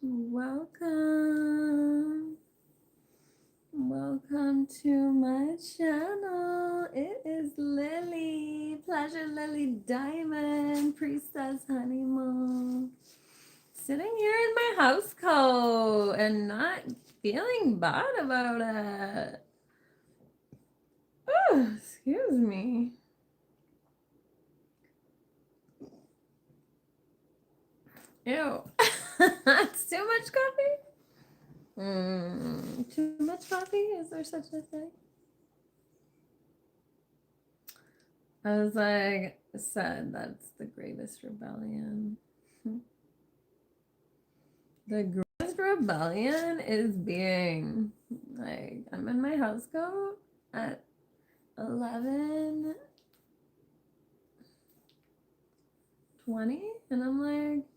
Welcome. Welcome to my channel. It is Lily, Pleasure Lily Diamond, Priestess Honey Moon. Sitting here in my house coat and not feeling bad about it. Oh, excuse me. Ew. It's too much coffee? Too much coffee? Is there such a thing? I was like, said that's the greatest rebellion. The greatest rebellion is being like, I'm in my house coat at 11:20, and I'm like,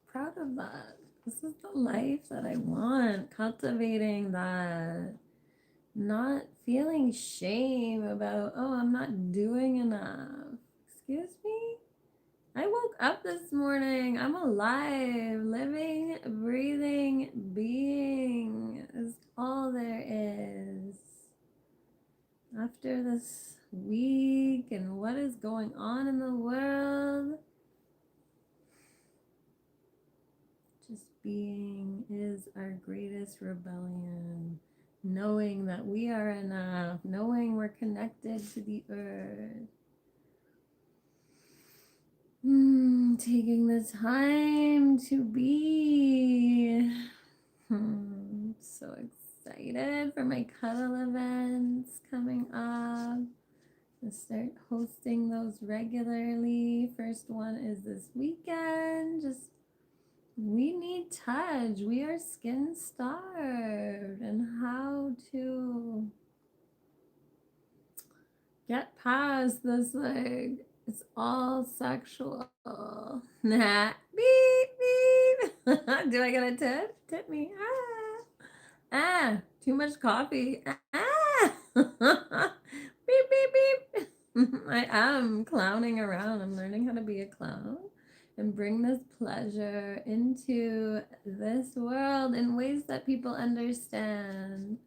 proud of that. This is the life that I want. Cultivating that. Not feeling shame about, oh, I'm not doing enough. Excuse me? I woke up this morning. I'm alive, living, breathing, being is all there is. After this week and what is going on in the world, just being is our greatest rebellion. Knowing that we are enough, knowing we're connected to the earth. Taking the time to be. So excited for my cuddle events coming up. I'll start hosting those regularly. First one is this weekend. Just we need touch. We are skin starved, and how to get past this, like, it's all sexual. Nah. Beep, beep. Do I get a tip? Tip me. Too much coffee. Beep, beep, beep. I am clowning around. I'm learning how to be a clown and bring this pleasure into this world in ways that people understand.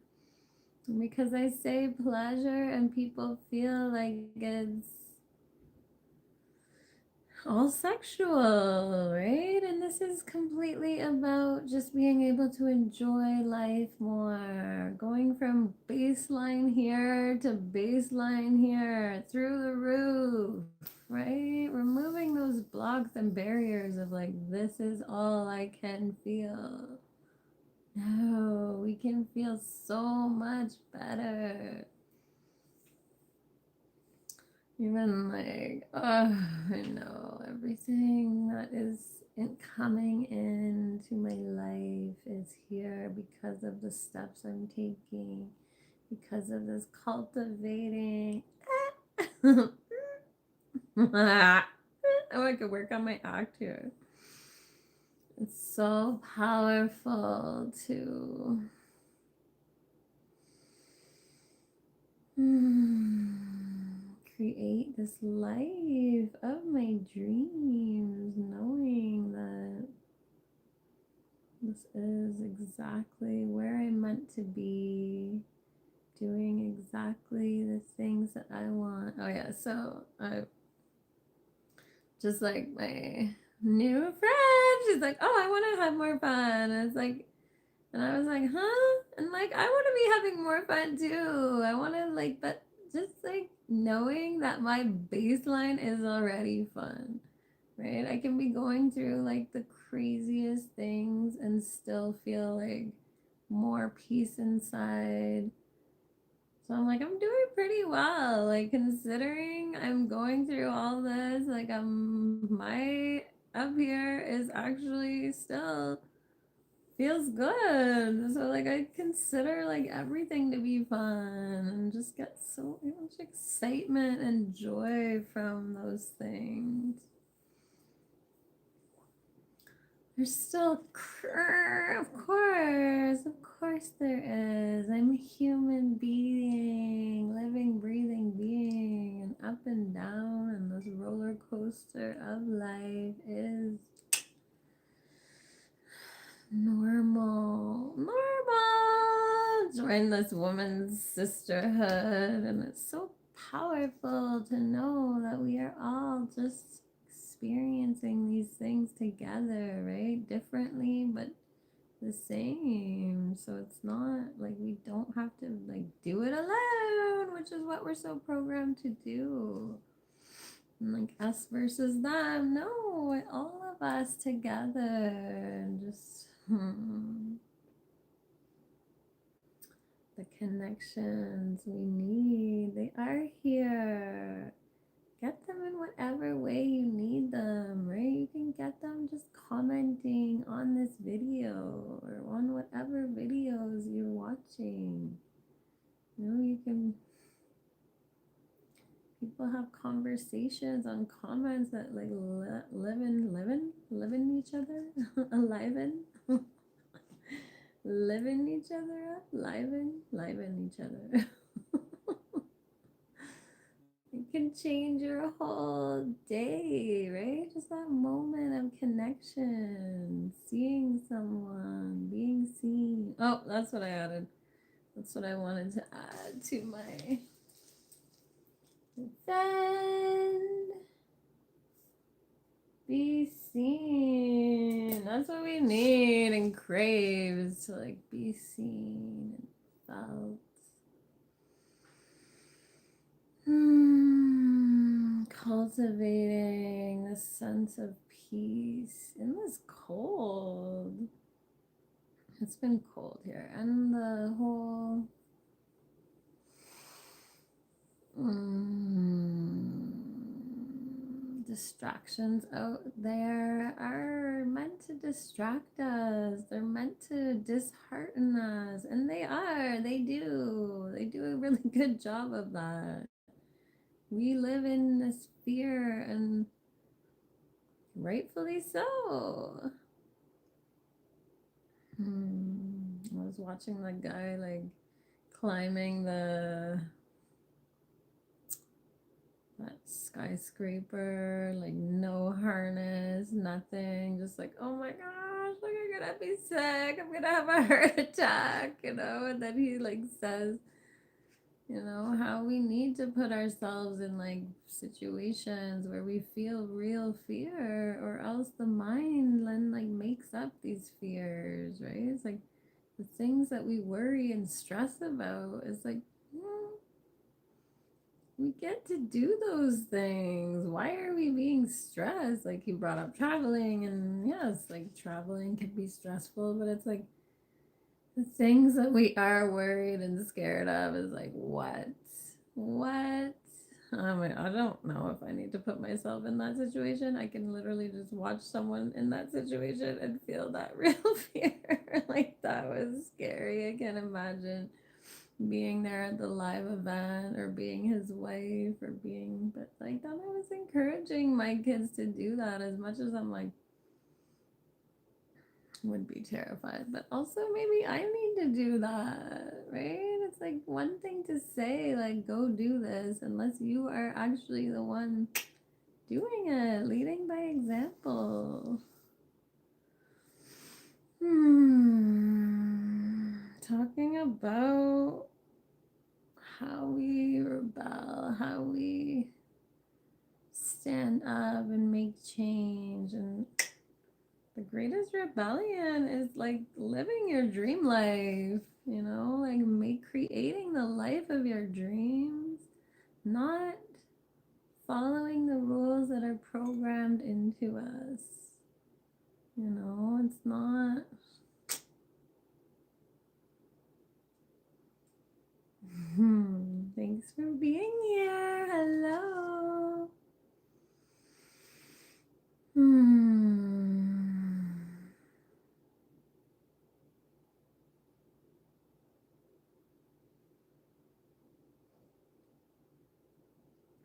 Because I say pleasure and people feel like it's all sexual, right? And this is completely about just being able to enjoy life more. Going from baseline here to baseline here, through the roof, right? Removing those blocks and barriers of like, this is all I can feel. No, we can feel so much better. Even like, I know everything that is coming into my life is here because of the steps I'm taking, because of this cultivating. Oh, I could work on my act here. It's so powerful to create this life of my dreams, knowing that this is exactly where I'm meant to be, doing exactly the things that I want. Oh yeah, so I just like my new friend, she's like, oh, I want to have more fun. And it's like, and I was like, huh? And like, I want to be having more fun too. I want to like, but just like knowing that my baseline is already fun, right? I can be going through like the craziest things and still feel like more peace inside. So I'm like, I'm doing pretty well. Like, considering I'm going through all this, like, my up here is actually still feels good. So like I consider like everything to be fun and just get so much excitement and joy from those things. There's still, of course there is. I'm a human being, living, breathing being, and up and down, and this roller coaster of life is joined this woman's sisterhood, and it's so powerful to know that we are all just experiencing these things together, right? Differently, but the same. So it's not like we don't have to like do it alone, which is what we're so programmed to do. And like us versus them. No, all of us together, and just the connections we need, they are here. Get them in whatever way you need them, right? You can get them just commenting on this video or on whatever videos you're watching. You can, people have conversations on comments that like live in each other, aliven, living each other up, liven each other. It can change your whole day, right? Just that moment of connection, seeing someone, being seen. Oh, that's what I added. That's what I wanted to add to my defend. Be seen. That's what we need and crave, is to like be seen and felt. Cultivating this sense of peace in this cold. It's been cold here, and the whole distractions out there are meant to distract us. They're meant to dishearten us, and they are. They do. They do a really good job of that. We live in this fear, and rightfully so. I was watching the guy like climbing that skyscraper, like no harness, nothing, just like, oh my gosh, like I'm gonna be sick, I'm gonna have a heart attack, and then he like says, how we need to put ourselves in like situations where we feel real fear, or else the mind then like makes up these fears, right? It's like the things that we worry and stress about is like, we get to do those things. Why are we being stressed? Like he brought up traveling, and yes, like traveling can be stressful, but it's like the things that we are worried and scared of is like, what? I don't know if I need to put myself in that situation. I can literally just watch someone in that situation and feel that real fear. Like that was scary. I can't imagine being there at the live event or being his wife but like then I was encouraging my kids to do that, as much as I'm like, would be terrified, but also maybe I need to do that, right? It's like one thing to say like go do this, unless you are actually the one doing it, leading by example. Talking about how we rebel, how we stand up and make change. And the greatest rebellion is like living your dream life, like creating the life of your dreams, not following the rules that are programmed into us. It's not. Thanks for being here. Hello.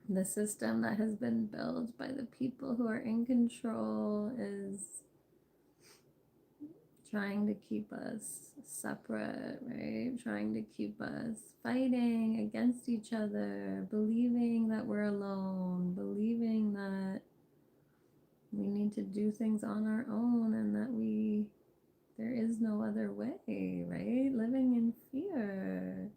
The system that has been built by the people who are in control is trying to keep us separate, right? Trying to keep us fighting against each other, believing that we're alone, believing that we need to do things on our own, and that there is no other way, right? Living in fear.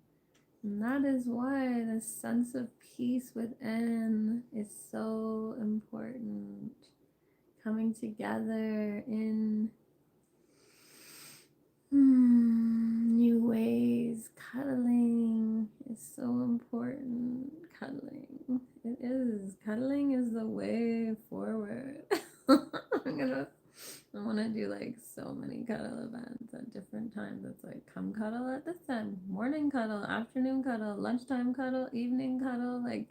And that is why the sense of peace within is so important. Coming together in new ways. Cuddling is so important. Cuddling. It is. Cuddling is the way forward. I want to do like so many cuddle events at different times. It's like, come cuddle at this time, morning cuddle, afternoon cuddle, lunchtime cuddle, evening cuddle, like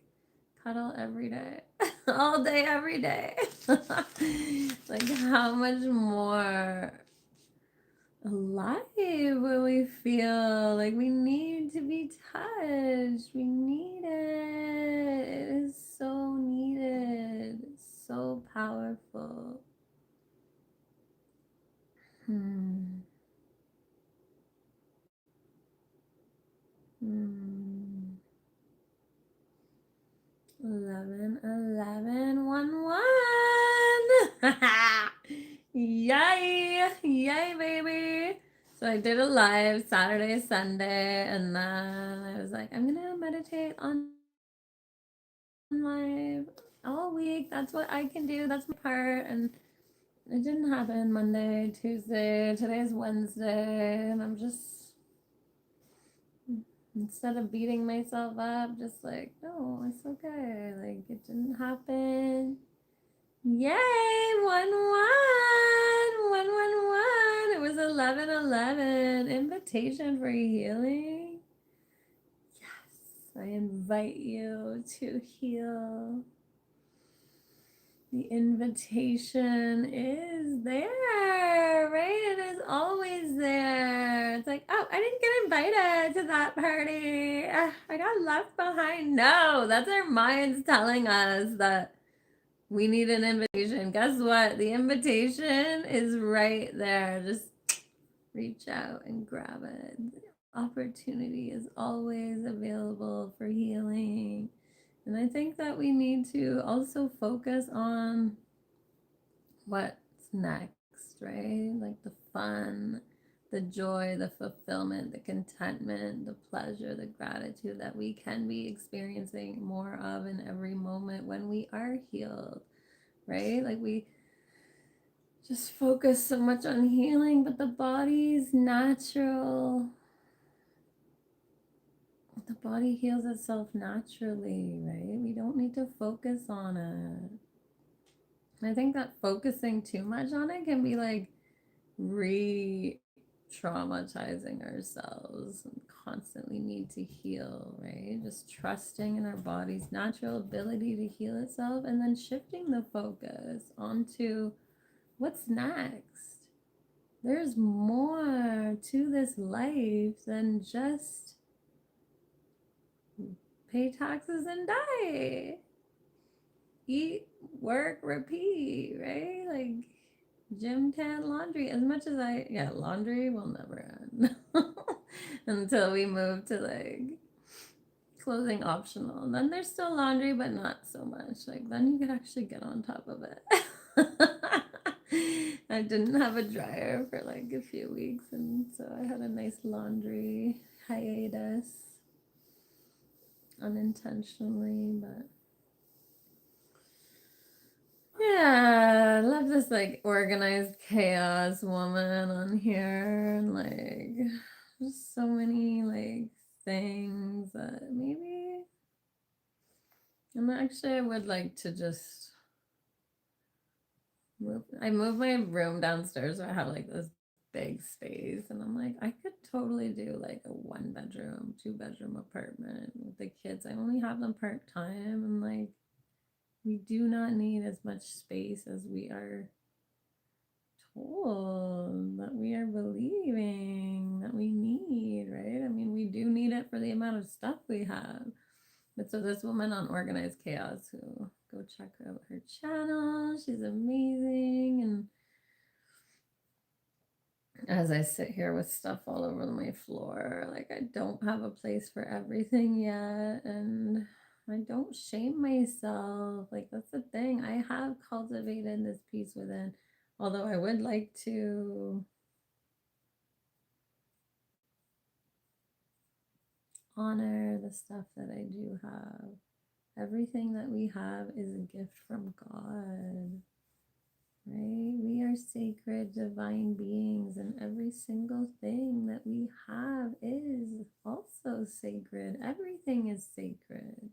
cuddle every day, all day, every day. Like, how much more alive will we feel? Like, we need to be touched. We need it. It is so needed. It's so powerful. Hmm. 11, 11, 1, 1. Yay! Yay, baby! So I did a live Saturday, Sunday, and then I was like, I'm gonna meditate on live all week. That's what I can do. That's my part. And it didn't happen Monday, Tuesday. Today's Wednesday, and I'm just, instead of beating myself up, just like, no, it's okay. Like, it didn't happen. Yay! 1 1! 1 1 1! It was 11 11. Invitation for healing. Yes, I invite you to heal. The invitation is there, right? It is always there. It's like, oh, I didn't get invited to that party. I got left behind. No, that's our minds telling us that we need an invitation. Guess what? The invitation is right there. Just reach out and grab it. Opportunity is always available for healing. And I think that we need to also focus on what's next, right? Like the fun, the joy, the fulfillment, the contentment, the pleasure, the gratitude that we can be experiencing more of in every moment when we are healed, right? Like we just focus so much on healing, but the body's natural. The body heals itself naturally, right? We don't need to focus on it. I think that focusing too much on it can be like re traumatizing ourselves and constantly need to heal, right? Just trusting in our body's natural ability to heal itself and then shifting the focus onto what's next. There's more to this life than just pay taxes and die. Eat, work, repeat, right? Like gym, tan, laundry. As much as laundry will never end until we move to like clothing optional. And then there's still laundry, but not so much. Like then you could actually get on top of it. I didn't have a dryer for like a few weeks, and so I had a nice laundry hiatus unintentionally, but yeah, I love this like organized chaos woman on here, and like just so many like things that maybe, and actually I would like to just I moved my room downstairs, so I have like this big space, and I'm like, I could totally do like a 1 bedroom, 2 bedroom apartment with the kids. I only have them part-time, and like we do not need as much space as we are told that we are believing that we need, right? I mean, we do need it for the amount of stuff we have. But so this woman on Organized Chaos, who go check out her channel, she's amazing. And as I sit here with stuff all over my floor, like I don't have a place for everything yet, and I don't shame myself. Like that's the thing. I have cultivated this peace within. Although I would like to honor the stuff that I do have. Everything that we have is a gift from God, right? We are sacred, divine beings, and every single thing that we have is also sacred. Everything is sacred.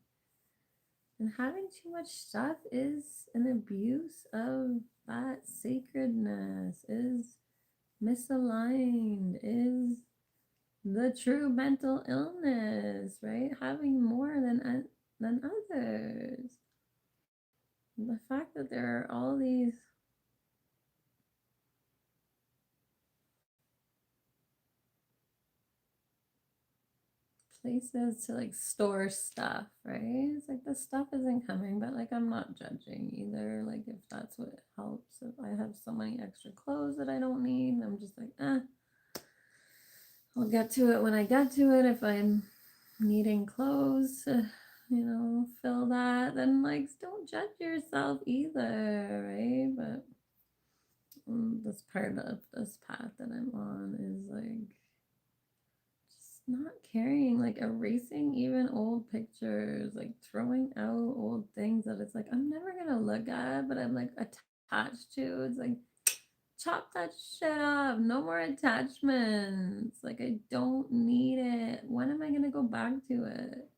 And having too much stuff is an abuse of that sacredness, is misaligned, is the true mental illness, right? Having more than others. The fact that there are all these places to like store stuff, right? It's like the stuff isn't coming, but like I'm not judging either. Like if that's what helps, if I have so many extra clothes that I don't need, I'm just like, I'll get to it when I get to it. If I'm needing clothes to, fill that, then like don't judge yourself either, right? But this part of this path that I'm on is like just not caring, like erasing even old pictures, like throwing out old things that it's like I'm never gonna look at, but I'm like attached to. It's like chop that shit up. No more attachments. Like I don't need it. When am I gonna go back to it?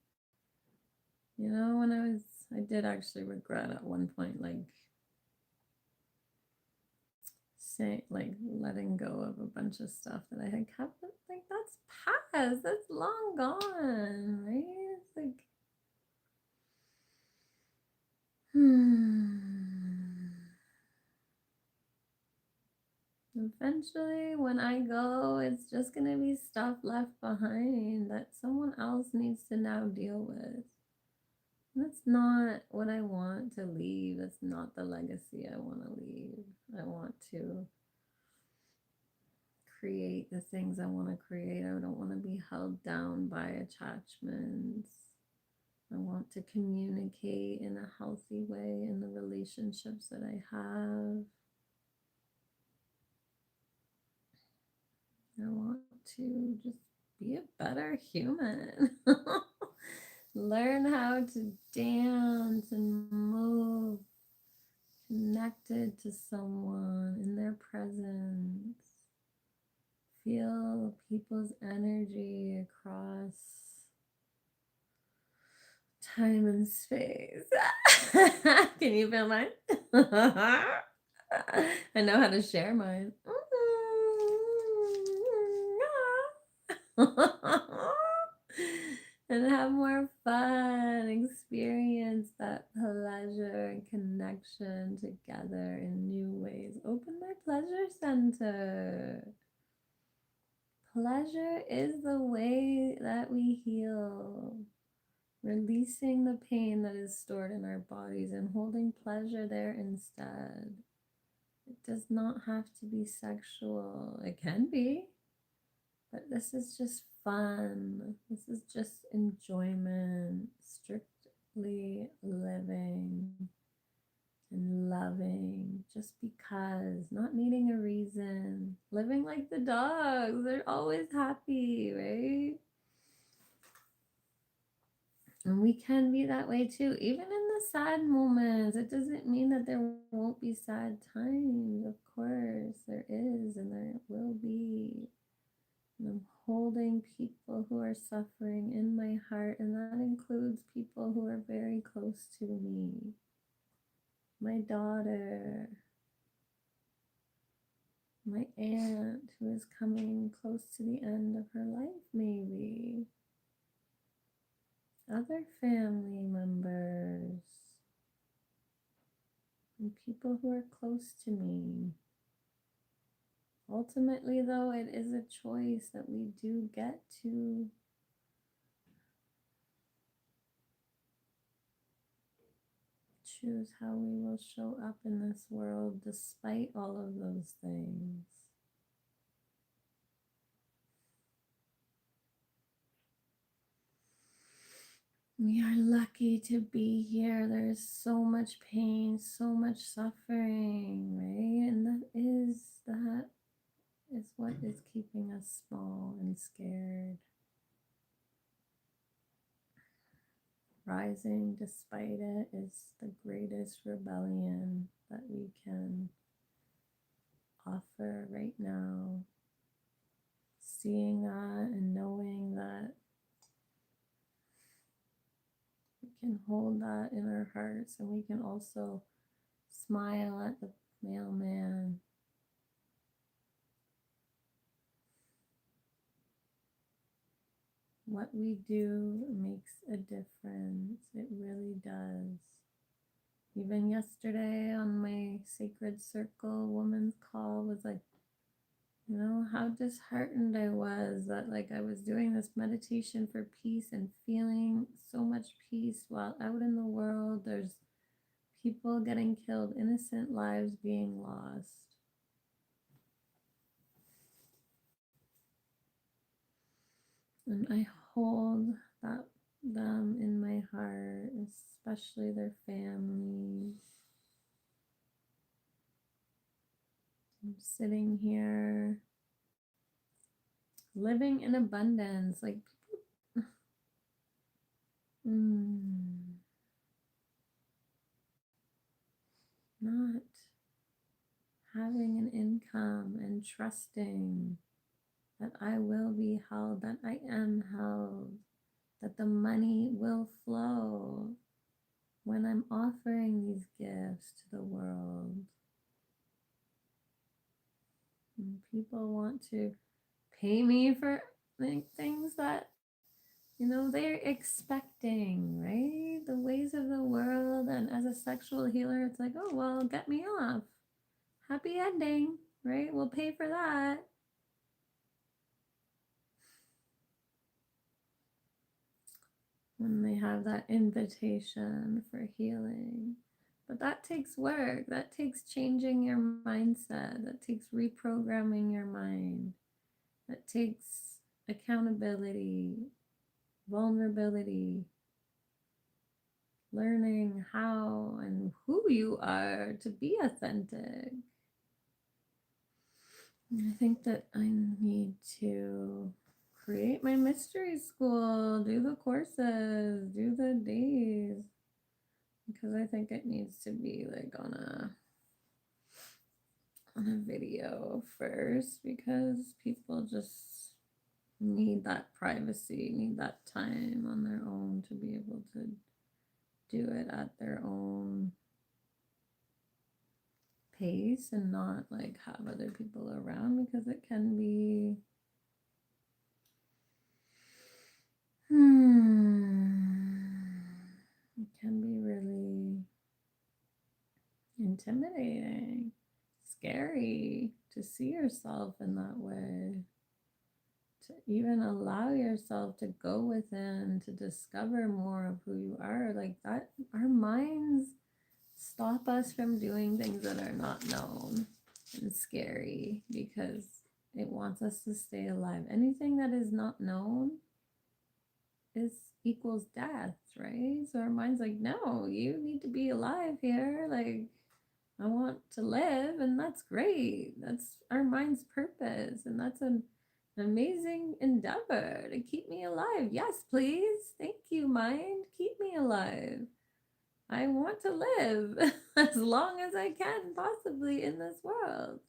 When I did actually regret at one point, like say like letting go of a bunch of stuff that I had kept. But like that's past. That's long gone, right? It's like, Eventually, when I go, it's just gonna be stuff left behind that someone else needs to now deal with. That's not what I want to leave. That's not the legacy I want to leave. I want to create the things I want to create. I don't want to be held down by attachments. I want to communicate in a healthy way in the relationships that I have. I want to just be a better human. Learn how to dance and move connected to someone in their presence. Feel people's energy across time and space. Can you feel mine? I know how to share mine. And have more fun, experience that pleasure and connection together in new ways. Open my pleasure center. Pleasure is the way that we heal. Releasing the pain that is stored in our bodies and holding pleasure there instead. It does not have to be sexual. It can be, but this is just fun. This is just enjoyment, strictly living and loving just because, not needing a reason. Living like the dogs, they're always happy, right? And we can be that way too, even in the sad moments. It doesn't mean that there won't be sad times. Of course, there is and there will be. And I'm holding people who are suffering in my heart, and that includes people who are very close to me. My daughter, my aunt who is coming close to the end of her life, maybe. Other family members. And people who are close to me. Ultimately, though, it is a choice that we do get to choose how we will show up in this world despite all of those things. We are lucky to be here. There's so much pain, so much suffering, right? And that is what is keeping us small and scared. rising despite it is the greatest rebellion that we can offer right now. Seeing that and knowing that we can hold that in our hearts, and we can also smile at the mailman. What we do makes a difference. It really does. Even yesterday on my Sacred Circle woman's call was like, you know, how disheartened I was that like I was doing this meditation for peace and feeling so much peace while out in the world there's people getting killed, innocent lives being lost. And I hold that them in my heart, especially their families. I'm sitting here living in abundance, like not having an income and trusting that I will be held, that I am held, that the money will flow when I'm offering these gifts to the world. And people want to pay me for things that, you know, they're expecting, right? The ways of the world. And as a sexual healer, it's like, oh, well, get me off. Happy ending, right? We'll pay for that. When they have that invitation for healing. But that takes work. That takes changing your mindset. That takes reprogramming your mind. That takes accountability, vulnerability, learning how and who you are to be authentic. I think that I need to create my mystery school, do the courses, do the days, because I think it needs to be like on a video first, because people just need that privacy, need that time on their own to be able to do it at their own pace and not like have other people around, because it can be it can be really intimidating, scary to see yourself in that way, to even allow yourself to go within, to discover more of who you are. Like that, our minds stop us from doing things that are not known and scary because it wants us to stay alive. Anything that is not known is equals death, right? So our mind's like, no, you need to be alive here. Like, I want to live, and that's great. That's our mind's purpose, and that's an amazing endeavor to keep me alive. Yes, please. Thank you, mind. Keep me alive. I want to live as long as I can possibly in this world.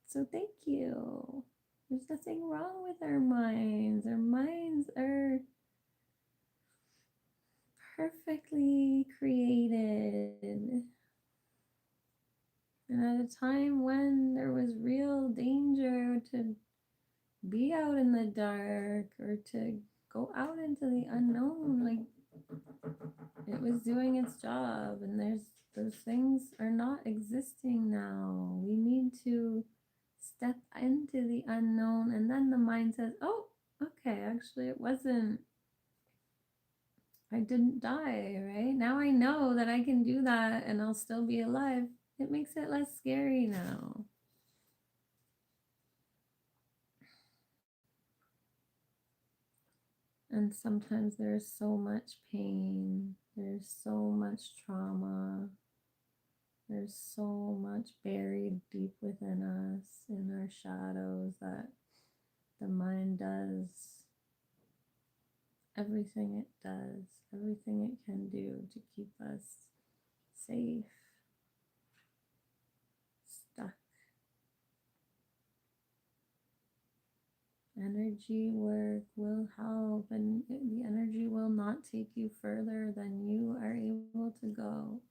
So thank you. There's nothing wrong with our minds. Our minds are perfectly created. And at a time when there was real danger to be out in the dark or to go out into the unknown, like it was doing its job, and those things are not existing now. We need to step into the unknown, and then the mind says, oh, okay, actually I didn't die, right? Now I know that I can do that and I'll still be alive. It makes it less scary now. And sometimes there's so much pain, there's so much trauma, there's so much buried deep within us in our shadows that the mind does everything it does, everything it can do to keep us safe, stuck. Energy work will help, and the energy will not take you further than you are able to go.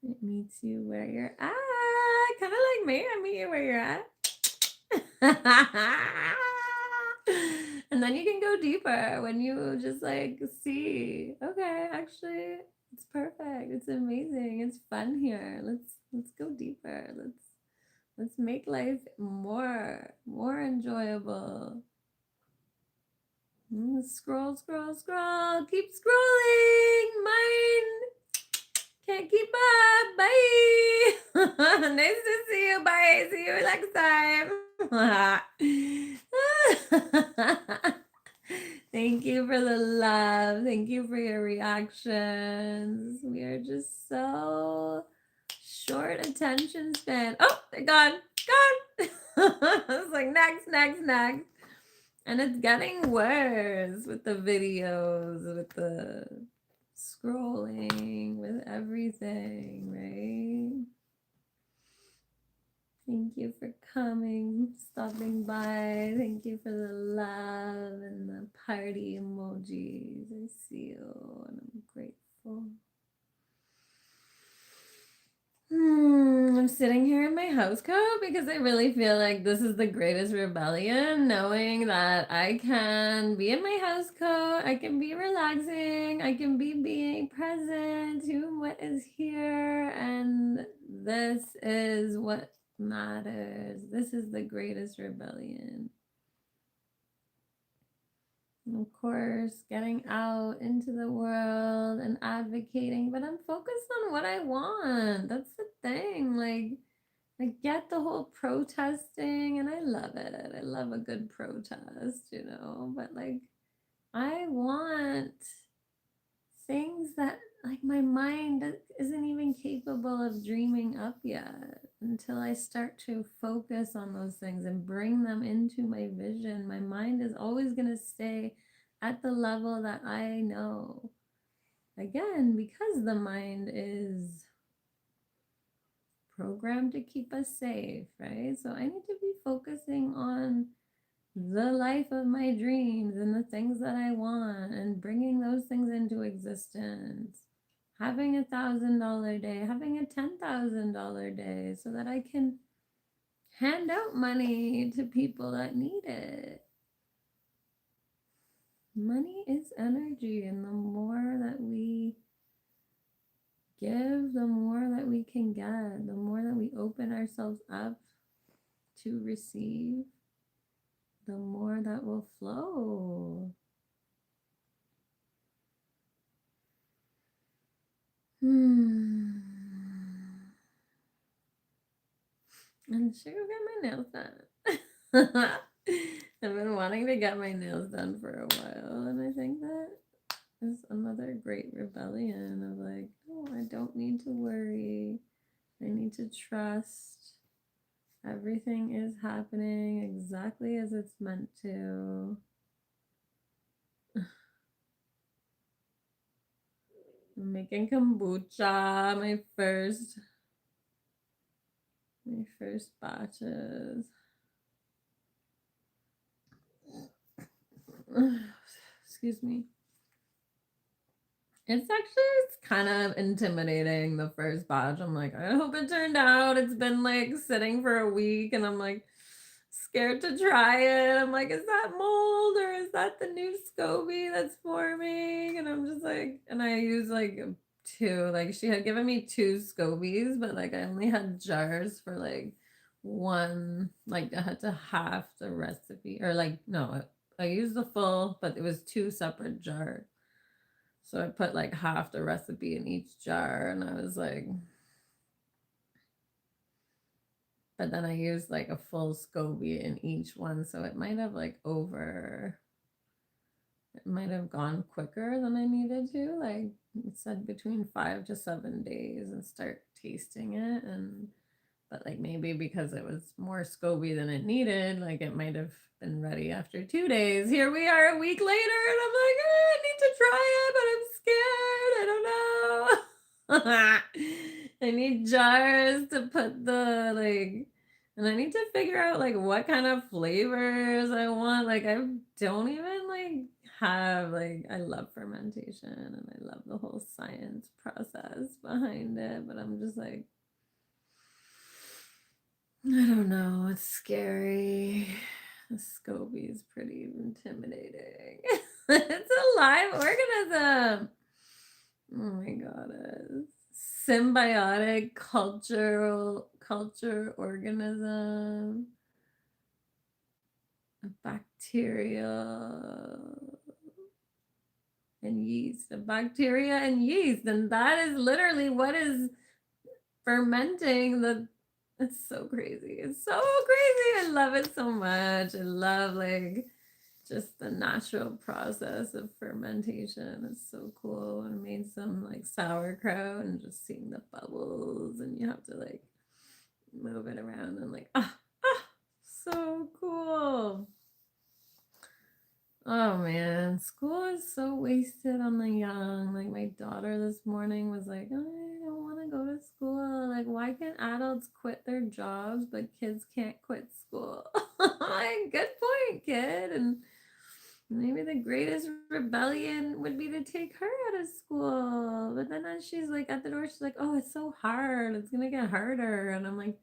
It meets you where you're at. Kind of like me. I meet you where you're at. And then you can go deeper when you just like see, okay, actually it's perfect. It's amazing. It's fun here. Let's go deeper. Let's make life more enjoyable. Scroll, scroll, scroll. Keep scrolling. Mine can't keep up. Bye. Nice to see you. Bye. See you next time. Thank you for the love. Thank you for your reactions. We are just so short attention span. Oh, they're gone. Gone. It's like next, next, next. And it's getting worse with the videos, with the scrolling, with everything, right? Thank you for coming, stopping by. Thank you for the love and the party emojis. I see you and I'm grateful. I'm sitting here in my house coat because I really feel like this is the greatest rebellion, knowing that I can be in my house coat, I can be relaxing, I can be being present to what is here, and this is what matters. This is the greatest rebellion. And of course, getting out into the world and advocating, but I'm focused on what I want. That's the thing. Like, I get the whole protesting and I love it. I love a good protest, you know, but like, I want things that like my mind isn't even capable of dreaming up yet until I start to focus on those things and bring them into my vision. My mind is always going to stay at the level that I know. Again, because the mind is programmed to keep us safe, right? So I need to be focusing on the life of my dreams and the things that I want and bringing those things into existence. Having $1,000 day, having a $10,000 day so that I can hand out money to people that need it. Money is energy, and the more that we give, the more that we can get, the more that we open ourselves up to receive, the more that will flow. And should go get my nails done. I've been wanting to get my nails done for a while, and I think that is another great rebellion of like, oh, I don't need to worry. I need to trust. Everything is happening exactly as it's meant to. I'm making kombucha, my first batches. Excuse me. It's kind of intimidating, the first batch. I'm like, I hope it turned out. It's been like sitting for a week and I'm like scared to try it. I'm like, is that mold or is that the new SCOBY that's forming? And I'm just like, and I use like two, like she had given me two SCOBYs, but like I only had jars for like one, like I had to half the recipe, or like, no, I used the full, but it was two separate jars. So I put like half the recipe in each jar, and I was like, but then I used like a full SCOBY in each one. So it might have might have gone quicker than I needed to. Like it said between 5 to 7 days and start tasting it. And but like maybe because it was more SCOBY than it needed, like it might have been ready after 2 days. Here we are a week later, and I'm like, I need to try it, but I'm scared. I don't know. I need jars to put the like, and I need to figure out like what kind of flavors I want. Like I don't even like have like I love fermentation and I love the whole science process behind it, but I'm just like I don't know. It's scary. The SCOBY is pretty intimidating. It's a live organism. Oh my god. Symbiotic culture organism. A bacteria and yeast. A bacteria and yeast. And that is literally what is fermenting the it's so crazy. It's so crazy. I love it so much. I love like just the natural process of fermentation. It's so cool. I made some like sauerkraut and just seeing the bubbles and you have to like move it around and like so cool. Oh man, school is so wasted on the young. Like my daughter this morning was like, "Oh, I don't want to go to school. Like, why can adults quit their jobs, but kids can't quit school?" Like, good point, kid. And maybe the greatest rebellion would be to take her out of school. But then as she's like at the door, she's like, "Oh, it's so hard. It's gonna get harder." And I'm like,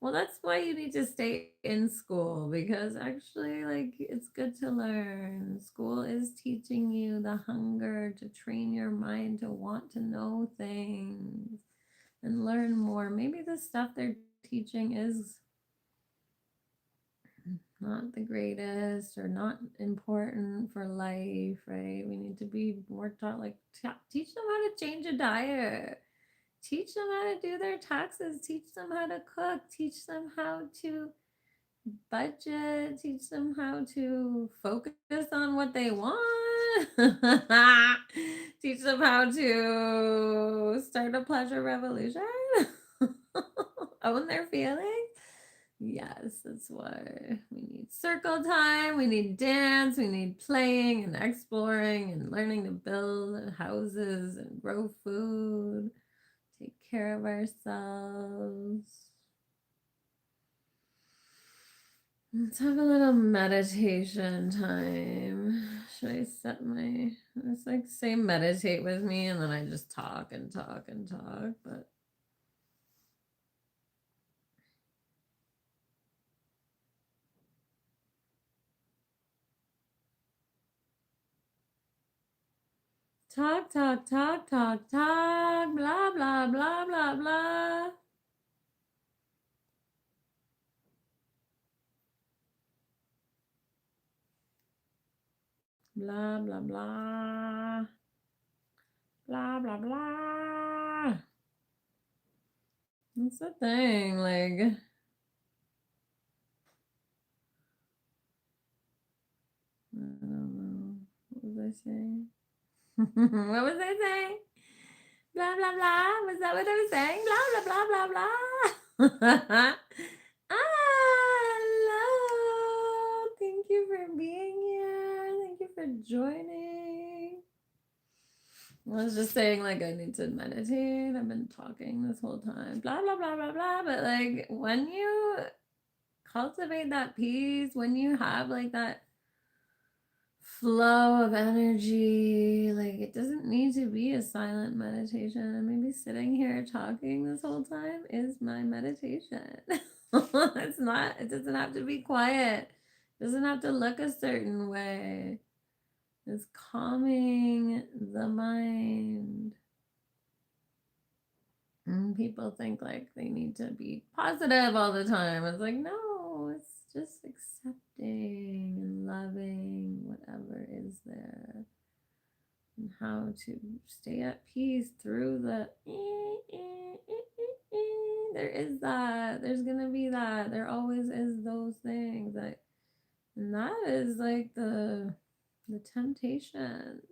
well, that's why you need to stay in school because actually, like, it's good to learn. School is teaching you the hunger to train your mind to want to know things and learn more. Maybe the stuff they're teaching is not the greatest or not important for life, right? We need to be more taught, like, teach them how to change a diet. Teach them how to do their taxes. Teach them how to cook. Teach them how to budget. Teach them how to focus on what they want. Teach them how to start a pleasure revolution. Own their feelings. Yes, that's why we need circle time. We need dance. We need playing and exploring and learning to build houses and grow food. Take care of ourselves. Let's have a little meditation time. Should I set my, it's like say meditate with me and then I just talk and talk and talk, but talk, talk, talk, talk, talk, blah, blah, blah, blah, blah. Blah, blah, blah. Blah, blah, blah. That's the thing, like, I don't know. What was I saying? What was I saying? Blah, blah, blah. Was that what I was saying? Blah, blah, blah, blah, blah. Hello. Thank you for being here. Thank you for joining. I was just saying, like, I need to meditate. I've been talking this whole time. Blah, blah, blah, blah, blah. But, like, when you cultivate that peace, when you have, like, that flow of energy, like it doesn't need to be a silent meditation. And maybe sitting here talking this whole time is my meditation. It's not, it doesn't have to be quiet, it doesn't have to look a certain way. It's calming the mind. And people think like they need to be positive all the time. It's like, no, it's just accepting and loving whatever is there and how to stay at peace through the there is that, there's gonna be that, there always is those things that, and that is like the The temptations.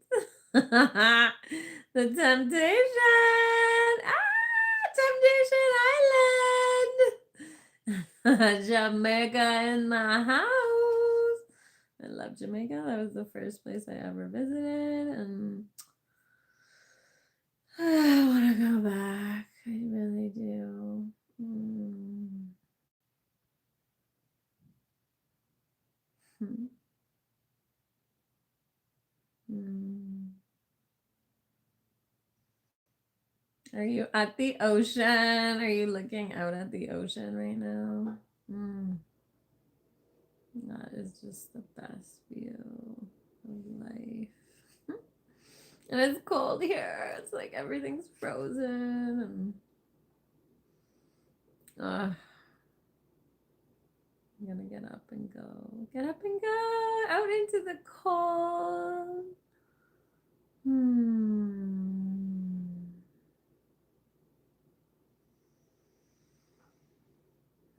The temptation. Temptation Island. Jamaica in my house. I love Jamaica. That was the first place I ever visited, and I want to go back. I really do. Hmm. Hmm. Are you at the ocean? Are you looking out at the ocean right now? That is just the best view of life. And it's cold here. It's like everything's frozen. And I'm gonna get up and go. Get up and go out into the cold.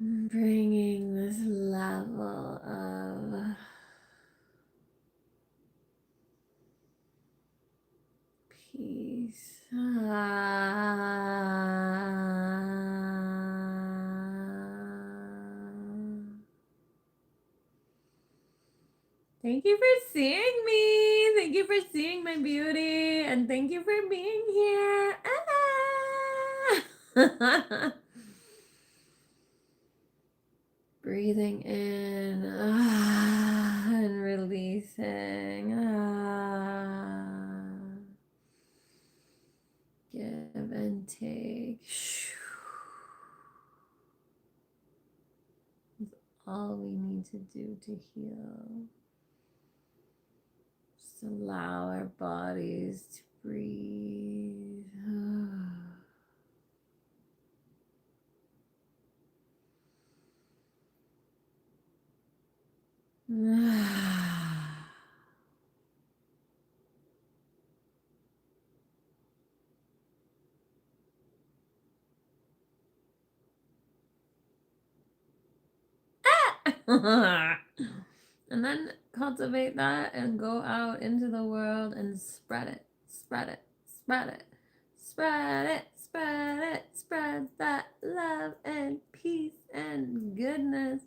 Bringing this level of peace. Thank you for seeing me. Thank you for seeing my beauty. And thank you for being here. Breathing in and releasing. Give and take. It's all we need to do to heal. Just allow our bodies to breathe. And then cultivate that and go out into the world and spread it, spread it, spread it, spread it, spread it, spread that love and peace and goodness.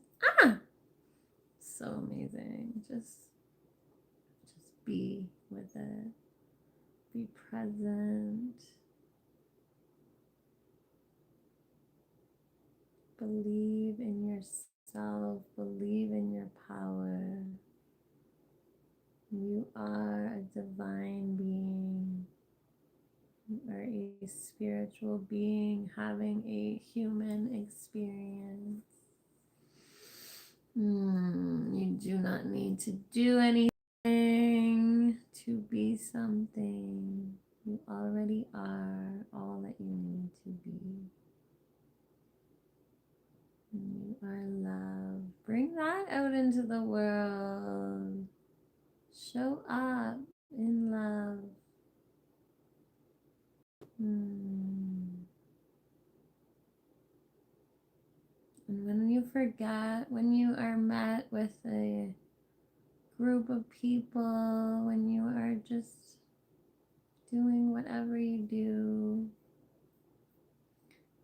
So amazing. Just be with it. Be present. Believe in yourself. Believe in your power. You are a divine being. You are a spiritual being having a human experience. You do not need to do anything to be something. You already are all that you need to be. You are love. Bring that out into the world. Show up in love. And when you forget, when you are met with a group of people, when you are just doing whatever you do,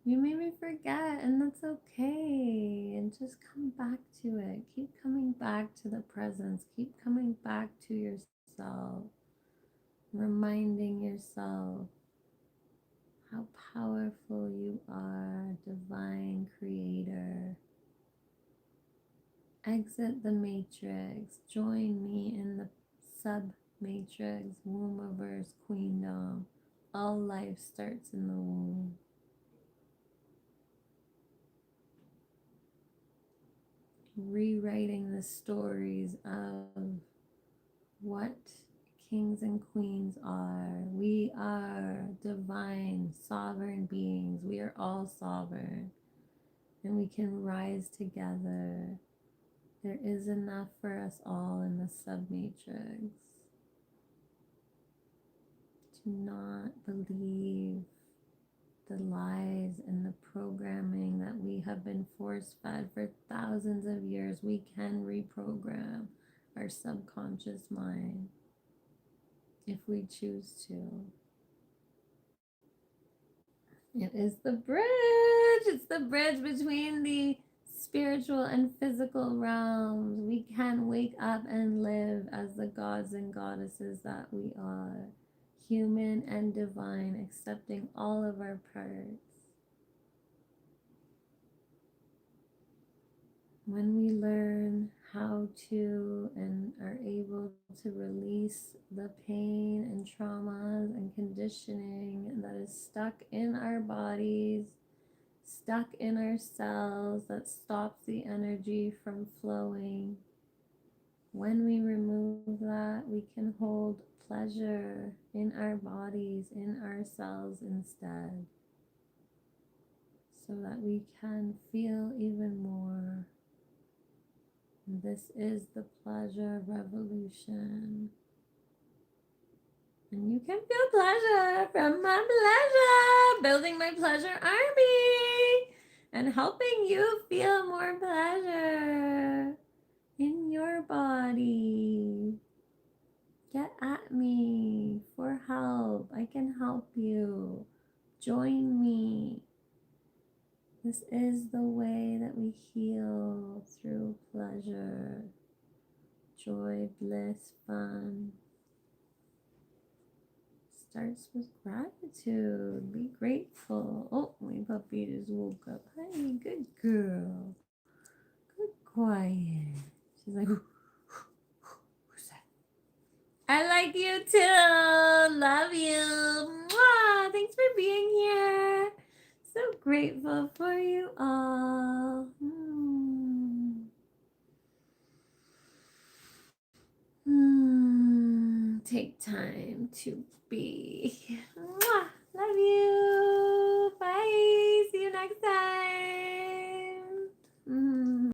you maybe forget, and that's okay. And just come back to it. Keep coming back to the presence. Keep coming back to yourself. Reminding yourself how powerful you are, divine creator. Exit the matrix. Join me in the sub-matrix, Wombiverse Queendom. All life starts in the womb. Rewriting the stories of what kings and queens are. We are divine, sovereign beings. We are all sovereign. And we can rise together. There is enough for us all in the submatrix. Do not believe the lies and the programming that we have been force fed for thousands of years. We can reprogram. our subconscious mind if we choose to. It is the bridge. It's the bridge between the spiritual and physical realms. We can wake up and live as the gods and goddesses that we are, human and divine, accepting all of our parts. When we learn how to and are able to release the pain and traumas and conditioning that is stuck in our bodies, stuck in our cells, that stops the energy from flowing, when we remove that, we can hold pleasure in our bodies, in our cells instead, so that we can feel even more. This is the pleasure revolution. And you can feel pleasure from my pleasure, building my pleasure army, and helping you feel more pleasure in your body. Get at me for help. I can help you. Join me. This is the way that we heal, through pleasure, joy, bliss, fun. Starts with gratitude. Be grateful. Oh, my puppy just woke up. Hi, good girl. Good quiet. She's like, who's that? I like you too. Love you. Mwah. Thanks for being here. So grateful for you all. Take time to be.